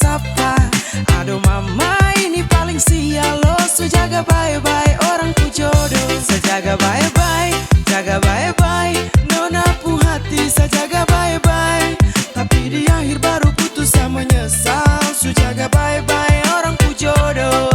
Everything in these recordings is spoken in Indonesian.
sapa. Aduh mama ini paling sial lo. So jaga bye-bye orang ku jodoh. Sejaga bye-bye, jaga bye-bye. Nona pu hati sejaga bye-bye. Tapi di akhir baru putus sama menyesal. So jaga bye-bye orang ku jodoh.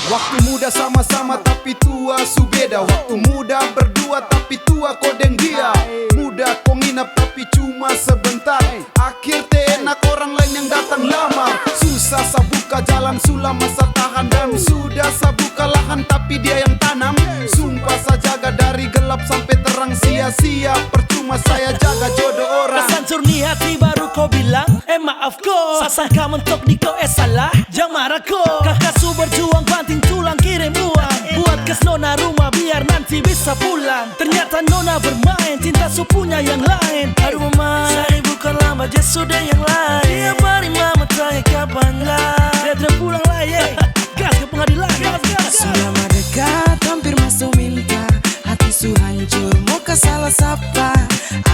Waktu muda sama-sama tapi tua su beda. Waktu muda berdua tapi tua kau deng dia. Muda kau nginap tapi cuma sebentar. Akhir enak orang lain yang datang lama. Susah sabuka jalan sulam masa tahan. Dan sudah sabuka lahan tapi dia yang tanam. Sumpah saya jaga dari gelap sampai terang. Sia-sia percuma saya jaga jodoh orang. Kesancur ni hati baru kau bilang maaf ko. Sasangka mentok di kau salah. Jangan marah ko. Kakak su berjuang banting tulang kirim uang. Buat kes nona rumah biar nanti bisa pulang. Ternyata nona bermain cinta su punya yang lain. Aduh mama, saya bukanlah majes sudah yang lain. Dia bari mama tanya kapan lah. Dia terpulang lah ye. Gas ke pengadilan. Selama dekat hampir masuk minta. Hati su hancur mau ke salah sapa.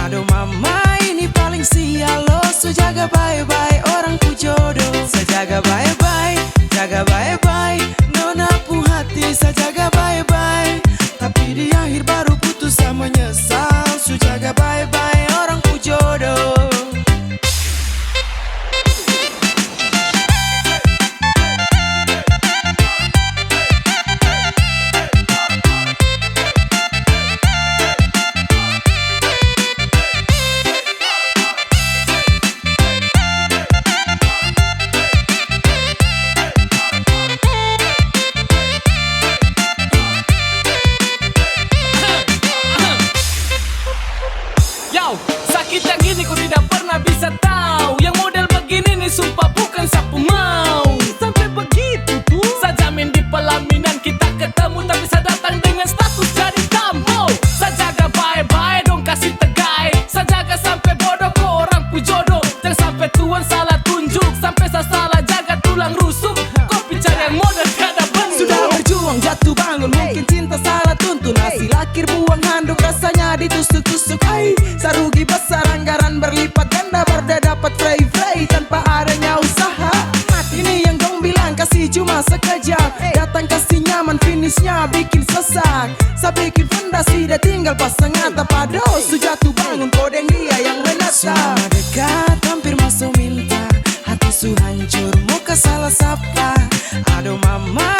Aduh mama ini paling sial lo. So jaga bye-bye orang ku jodoh. Sejaga bye-bye, jaga bye-bye. Nona pu hati sejaga bye-bye. Tapi di akhir baru putus sama menyesal. So jaga bye-bye orang ku jodoh. Sakit yang gini ku tidak pernah bisa tahu. Yang model begini nih sumpah bukan sapu mau. Sampai begitu tuh saya jamin di pelaminan kita ketemu. Tapi saya datang dengan status jadi tamu. Saya jaga bye-bye dong kasih tegai. Saya jaga sampai bodoh kok orang pu jodoh. Jangan sampai tuan salah tunjuk. Sampai saya salah jaga tulang rusuk. Kau bicara yang model kada benar. Sudah berjuang jatuh bangun mungkin cinta salah tuntun. Hasil akhir buang handuk rasanya ditusuk-tusuk. Sarugi besar anggaran berlipat ganda. Berda dapat frey tanpa adanya usaha. Ini yang dong bilang kasih cuma sekejap. Datang kasih nyaman finishnya bikin sesak. Saya bikin fondasi dia tinggal pasang atap. Aduh su jatuh bangun kodeng dia yang menatap. Selama dekat hampir masuk minta. Hati su hancur mau ke salah sapa. Aduh mama